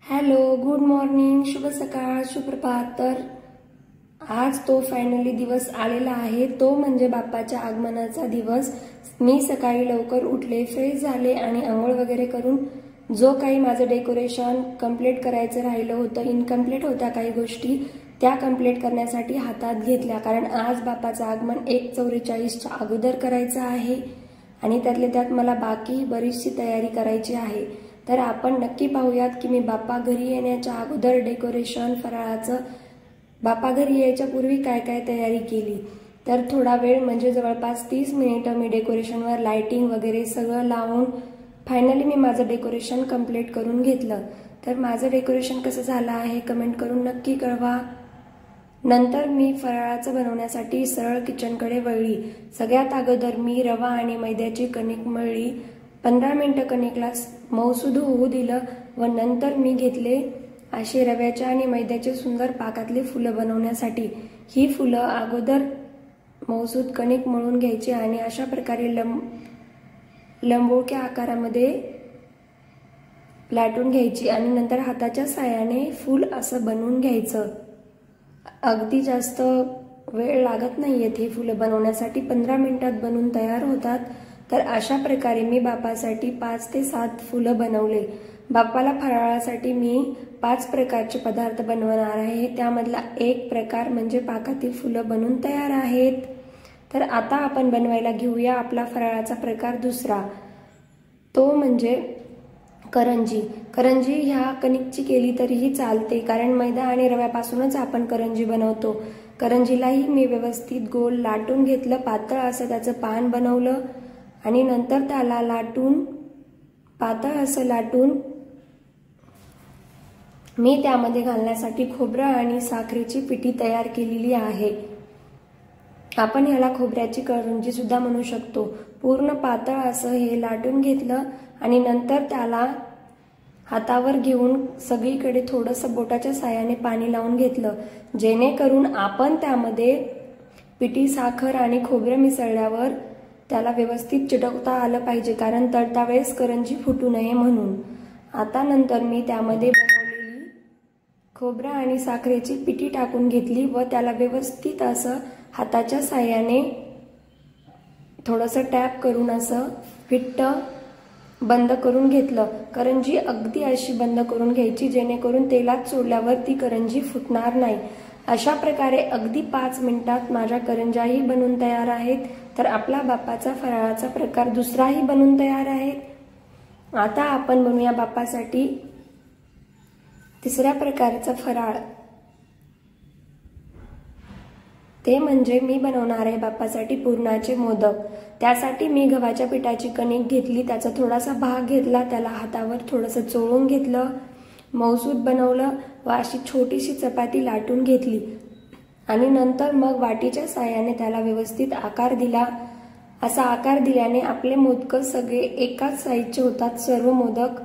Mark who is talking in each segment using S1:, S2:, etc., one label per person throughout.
S1: Hello, good morning, शुभ सकाळ, सुप्रभात। तर आज तो फायनली दिवस आलेला आहे, तो म्हणजे बाप्पाच्या आगमनाचा दिवस। मी सकाळी लवकर उठले, फ्रेश झाले आणि आंघोळ वगैरे करून जो काही माझं डेकोरेशन कंप्लीट करायचं राहिलं होतं, इनकम्प्लीट होत्या काही गोष्टी, त्या कंप्लीट करण्यासाठी हातात घेतल्या। कारण आज बाप्पाचं आगमन 1:44च्या अगोदर करायचं आहे आणि त्यातल्या त्यात मला बाकी बरीचशी तयारी करायची आहे। तर आपण नक्की पाहूयात की मी बाप्पा घरी येण्याच्या अगोदर डेकोरेशन फराळाचं, बाप्पा घरी यायच्या पूर्वी काय काय तयारी केली। तर थोडा वेळ म्हणजे जवळपास 30 मिनिटं मी डेकोरेशनवर लाइटिंग वगैरे सगळं लावून फायनली मी माझं डेकोरेशन कंप्लीट करून घेतलं। तर माझं डेकोरेशन कसं झालं आहे कमेंट करून नक्की कळवा। नंतर मी फराळाचं बनवण्यासाठी सरळ किचनकडे वळली। सगळ्यात अगोदर मी रवा आणि मैद्याची कणिक मळली, 15 मिनिटं कणिकला मऊसूद होऊ दिलं व नंतर मी घेतले असे रव्याच्या आणि मैद्याचे सुंदर पाकातले फुलं बनवण्यासाठी। ही फुलं अगोदर मऊसूद कणिक मळून घ्यायची आणि अशा प्रकारे लंबोळक्या आकारामध्ये लाटून घ्यायची आणि नंतर हाताच्या साहाय्याने फूल असं बनवून घ्यायचं। अगदी जास्त वेळ लागत नाहीयेत हे फुलं बनवण्यासाठी, 15 मिनिटात बनवून तयार होतात। तर अशा प्रकारे मी बाप्पासाठी 5 ते 7 फुलं बनवले। बाप्पाला फराळासाठी मी 5 प्रकारचे पदार्थ बनवणार आहे, त्यामधला एक प्रकार म्हणजे पाकातील फुलं बनवून तयार आहेत। तर आता आपण बनवायला घेऊया आपला फराळाचा प्रकार दुसरा, तो म्हणजे करंजी। करंजी ह्या कणिकची केली तरीही चालते, कारण मैदा आणि रव्यापासूनच आपण करंजी बनवतो। करंजीलाही मी व्यवस्थित गोल लाटून घेतलं, पातळ असं त्याचं पान बनवलं आणि नंतर त्याला लाटून पातळ असं लाटून मी त्यामध्ये घालण्यासाठी खोबरं आणि साखरेची पिठी तयार केलेली आहे। आपण ह्याला खोबऱ्याची करंजी सुद्धा म्हणू शकतो। पूर्ण पातळ असं हे लाटून घेतलं आणि नंतर त्याला हातावर घेऊन सगळीकडे थोडंसं बोटाच्या साहाय्याने पाणी लावून घेतलं, जेणेकरून आपण त्यामध्ये पिठी, साखर आणि खोबरं मिसळल्यावर त्याला व्यवस्थित चिटकता आलं पाहिजे, कारण तळता वेळेस करंजी फुटू नये म्हणून। आता नंतर मी त्यामध्ये बनवलेली खोबरं आणि साखरेची पिठी टाकून घेतली व त्याला व्यवस्थित असं हाताच्या साहाय्याने थोडंसं टॅप करून असं फिट्ट बंद करून घेतलं। करंजी अगदी अशी बंद करून घ्यायची जेणेकरून तेलात सोडल्यावर ती करंजी फुटणार नाही। अशा प्रकारे अगदी 5 मिनिटात माझ्या करंजाही बनून तयार आहेत। तर आपला बाप्पाचा फराळाचा प्रकार दुसराही बनून तयार आहे। आता आपण बनवूया बाप्पासाठी तिसऱ्या प्रकारचा फराळ, ते म्हणजे मी बनवणार आहे बाप्पासाठी पुरणाचे मोदक। त्यासाठी मी गव्हाच्या पिठाची कणिक घेतली, त्याचा थोडासा भाग घेतला, त्याला हातावर थोडंसं चोळून घेतलं, मऊसूद बनवलं व अशी छोटीशी चपाती लाटून घेतली आणि नंतर मग वाटीच्या साहाय्याने त्याला व्यवस्थित आकार दिला। असा आकार दिल्याने आपले मोदक सगळे एकाच साईजचे होतात, सर्व मोदक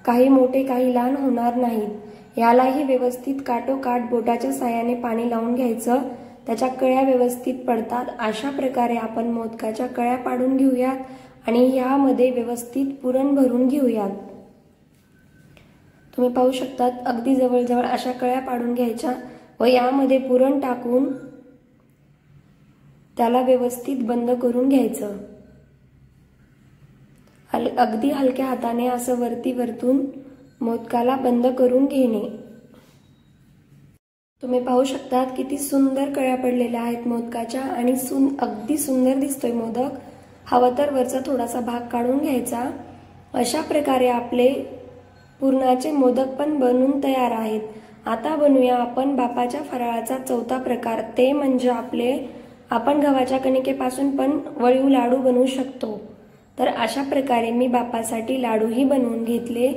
S1: काही मोठे काही लहान होणार नाहीत। यालाही व्यवस्थित काठोकाठ बोटाच्या साहाय्याने पाणी लावून घ्यायचं, त्याच्या कळ्या व्यवस्थित पडतात। अशा प्रकारे आपण मोदकाच्या कळ्या पाडून घेऊयात आणि यामध्ये व्यवस्थित पुरण भरून घेऊयात। तुम्ही पाहू शकतात अगदी जवळजवळ अशा कळ्या पाडून घ्यायच्या व यामध्ये पुरण टाकून त्याला व्यवस्थित बंद करून घ्यायचं। अगदी हलक्या हाताने असं वरती वरतून मोदकाला बंद करून घेणे। तुम्ही पाहू शकतात किती सुंदर कळ्या पडलेल्या आहेत मोदकाच्या आणि अगदी सुंदर दिसतोय मोदक। हवा तर वरचा थोडासा भाग काढून घ्यायचा। अशा प्रकारे आपले पुरणाचे मोदक पण बनून तयार आहेत। आता बनवूया आपण बाप्पाच्या फराळाचा चौथा प्रकार, ते म्हणजे आपण गव्हाच्या कणिकेपासून पण वळीव लाडू बनवू शकतो। तर अशा प्रकारे मी बाप्पासाठी लाडूही बनवून घेतले।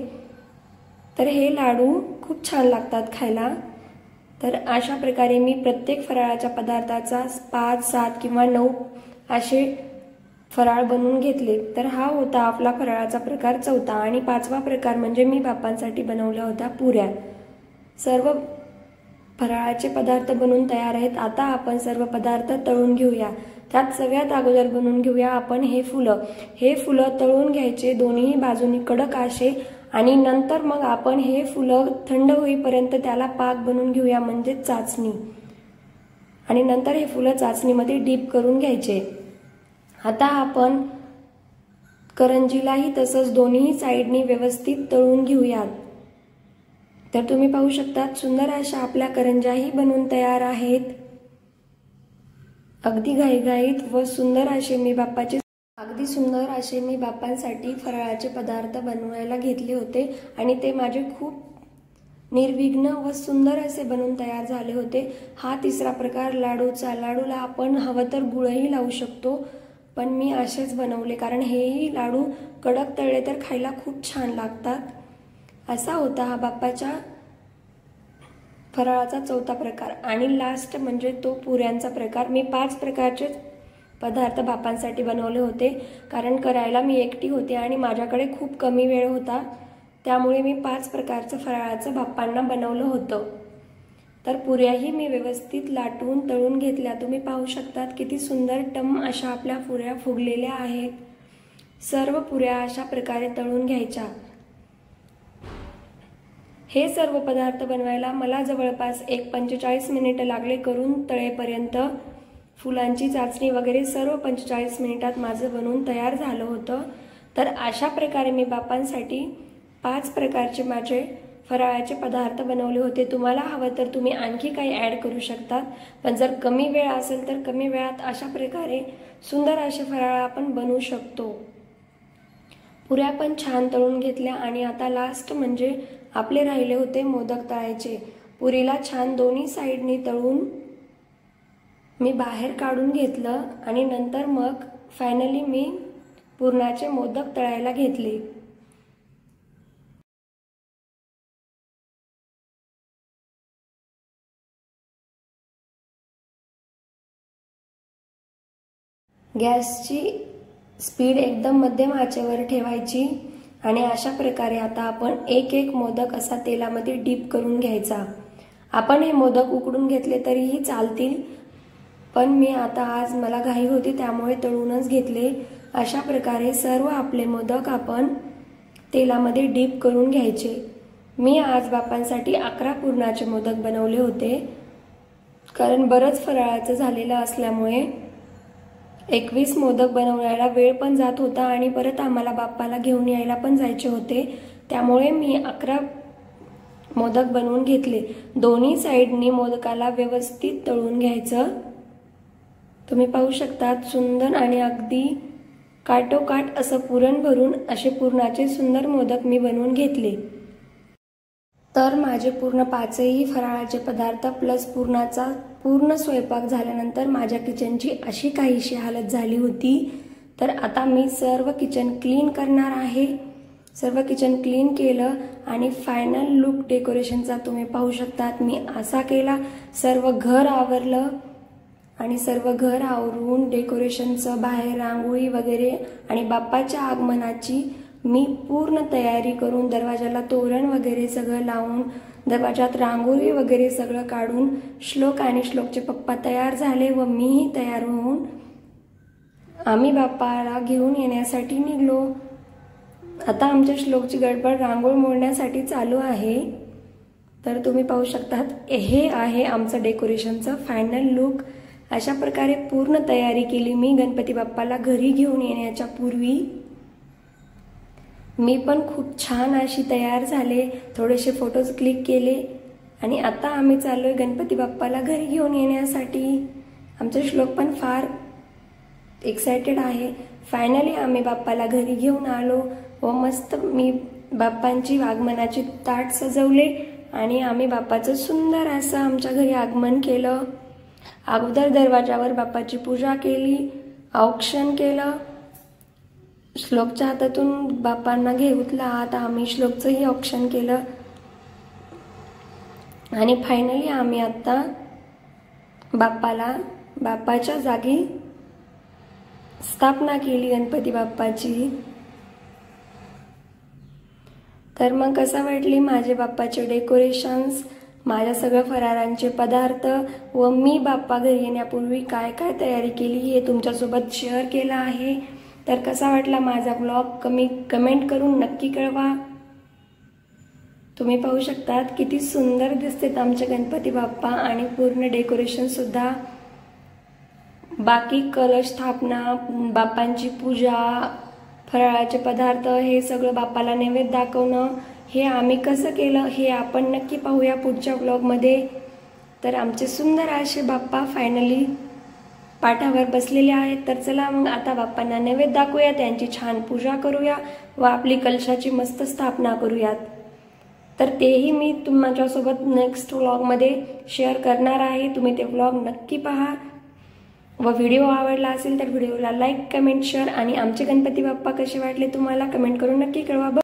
S1: तर हे लाडू खूप छान लागतात खायला। तर अशा प्रकारे मी प्रत्येक फराळाच्या पदार्थाचा 5, 7 किंवा 9 असे फराळ बनवून घेतले। तर हा होता आपला फराळाचा प्रकार चौथा। आणि 5वा प्रकार म्हणजे मी बाप्पांसाठी बनवल्या होत्या पुऱ्या। सर्व फराळाचे पदार्थ बनवून तयार आहेत। आता आपण सर्व पदार्थ तळून घेऊया। त्यात सगळ्यात अगोदर बनवून घेऊया आपण हे फुलं तळून घ्यायचे, दोन्ही बाजूनी कडक असे आणि नंतर मग आपण हे फुलं थंड होईपर्यंत त्याला पाक बनवून घेऊया, म्हणजे चाचणी. आणि नंतर हे फुलं चाचणीमध्ये डीप करून घ्यायचे. आता आपण करंजीलाही तसंच दोन्ही साईडनी व्यवस्थित तळून घेऊयात. तर तुम्ही पाहू शकता सुंदर अशा आपल्या करंजाही बनवून तयार आहेत. अगदी घाईघाईत व सुंदर असे मी बाप्पांसाठी फराळाचे पदार्थ बनवायला घेतले होते आणि ते माझे खूप निर्विघ्न व सुंदर असे बनवून तयार झाले होते. हा तिसरा प्रकार लाडूचा. लाडूला आपण हवं तर गुळही लावू शकतो, पण मी असेच बनवले कारण हेही लाडू कडक तळले तर खायला खूप छान लागतात. असा होता हा बाप्पाच्या फराळाचा चौथा प्रकार. आणि लास्ट म्हणजे तो पुऱ्यांचा प्रकार. मी 5 प्रकारचे पदार्थ बाप्पांसाठी बनवले होते, कारण करायला मी एकटी होते आणि माझ्याकडे खूप कमी वेळ होता, त्यामुळे मी 5 प्रकारचं फराळाचं बाप्पांना बनवलं होतं. तर पुऱ्याही मी व्यवस्थित लाटून तळून घेतल्या. तुम्ही पाहू शकतात किती सुंदर टम अशा आपल्या पुऱ्या फुगलेल्या आहेत. सर्व पुऱ्या अशा प्रकारे तळून घ्यायच्या. हे सर्व पदार्थ बनवायला मला जवळपास 45 मिनिटं लागले. करून तळेपर्यंत फुलांची चाचणी वगैरे सर्व 45 मिनिटात माझं बनवून तयार झालं होतं. तर अशा प्रकारे मी बाप्पांसाठी 5 प्रकारचे माझे फराळाचे पदार्थ बनवले होते. तुम्हाला हवं तर तुम्ही आणखी काही ॲड करू शकतात, पण जर कमी वेळ असेल तर कमी वेळात अशा प्रकारे सुंदर असे फराळ आपण बनवू शकतो. पुऱ्या पण छान तळून घेतल्या आणि आता लास्ट म्हणजे आपले राहिले होते मोदक तळायचे. पुरीला छान दोन्ही साईडनी तळून मी बाहेर काढून घेतलं आणि नंतर मग फायनली मी पुरणाचे मोदक तळायला घेतले. गॅसची स्पीड एकदम मध्यम आचेवर ठेवायची आणि अशा प्रकारे आता आपण एक एक मोदक असा तेलामध्ये डीप करून घ्यायचा. आपण हे मोदक उकडून घेतले तरीही चालतील, पण मी आता आज मला घाई होती त्यामुळे तळूनच घेतले. अशा प्रकारे सर्व आपले मोदक आपण तेलामध्ये डीप करून घ्यायचे. मी आज बाप्पांसाठी 11 पुरणाचे मोदक बनवले होते, कारण बरंच फराळाचं झालेलं असल्यामुळे 21 मोदक बनवण्याला वेळ पण जात होता आणि परत आम्हाला बाप्पाला घेऊन यायला पण जायचे होते, त्यामुळे मी 11 मोदक बनवून घेतले. दोन्ही साईडनी मोदकाला व्यवस्थित तळून घ्यायचं. तुम्ही पाहू शकता सुंदर आणि अगदी काटोकाट असं पुरण भरून असे पुरणाचे सुंदर मोदक मी बनवून घेतले. तर माझे पूर्ण 5ही फराळाचे पदार्थ प्लस पुरणाचा पूर्ण स्वयंपाक झाल्यानंतर माझ्या किचनची अशी काहीशी हालत झाली होती. तर आता मी सर्व किचन क्लीन करणार आहे. सर्व किचन क्लीन केलं आणि फायनल लुक डेकोरेशनचा तुम्ही पाहू शकतात मी असा केला. सर्व घर आवरलं आणि सर्व घर आवरून डेकोरेशनचं बाहेर रांगोळी वगैरे आणि बाप्पाच्या आगमनाची मी पूर्ण तयारी करून दरवाजाला तोरण वगैरे सगळं लावून दरवाजात रांगोळी वगैरे सगळं काढून श्लोक आणि श्लोकचे पप्पा तयार झाले व मीही तयार होऊन आम्ही बाप्पाला घेऊन येण्यासाठी निघलो. आता आमच्या श्लोकची गडबड रांगोळ मोडण्यासाठी चालू आहे. तर तुम्ही पाहू शकतात हे आहे आमचं डेकोरेशनचं फायनल लुक. अशा प्रकारे पूर्ण तयारी केली मी गणपती बाप्पाला घरी घेऊन येण्याच्या पूर्वी. मी पण खूप छान अशी तयार झाले, थोडेसे फोटोज क्लिक केले आणि आता आम्ही चाललोय गणपती बाप्पाला घरी घेऊन येण्यासाठी. आमचा श्लोक पण फार एक्साइटेड आहे. फायनली आम्ही बाप्पाला घरी घेऊन आलो व मस्त मी बाप्पांची आगमनाची ताट सजवले आणि आम्ही बाप्पाचं सुंदर असं आमच्या घरी आगमन केलं. अगोदर दरवाजावर बाप्पाची पूजा केली, औक्षण केलं. श्लोकच्या हातातून बाप्पांना घेतला आता आम्ही श्लोकचंही औक्षण केलं आणि फायनली आम्ही आता बाप्पाच्या जागी स्थापना केली गणपती बाप्पाची. तर मग कसं वाटली माझे बाप्पाचे डेकोरेशन्स, माझ्या सगळं फराळांचे पदार्थ व मी बाप्पा घरी येण्यापूर्वी काय काय तयारी केली हे तुमच्यासोबत शेअर केलं आहे. तर कसा वाटला माझा ब्लॉग कमेंट करून नक्की कळवा. तुम्ही पाहू शकतात किती सुंदर दिसतात आमचे गणपती बाप्पा आणि पूर्ण डेकोरेशन सुद्धा। बाकी कलश स्थापना, बाप्पांची पूजा, फराळाचे पदार्थ हे सगळं बाप्पाला नैवेद्य दाखवणं, हे आम्ही कसं केलं हे आपण नक्की पाहूया पुढच्या व्लॉगमध्ये। तर आमचे सुंदर असे बाप्पा फायनली पाठावर बसलेले आहेत। तर चला मग आता बाप्पांना नैवेद्य दाखवूया, त्यांची छान पूजा करूया व आपली कलशाची मस्त स्थापना करूयात। तर तेही मी तुमच्यासोबत नेक्स्ट व्लॉगमध्ये शेअर करणार आहे, तुम्ही ते व्लॉग नक्की पहा। व व्हिडिओ आवडला असेल तर व्हिडिओला लाईक, कमेंट, शेअर आणि आमचे गणपती बाप्पा कसे वाटले तुम्हाला कमेंट करून नक्की कळवा।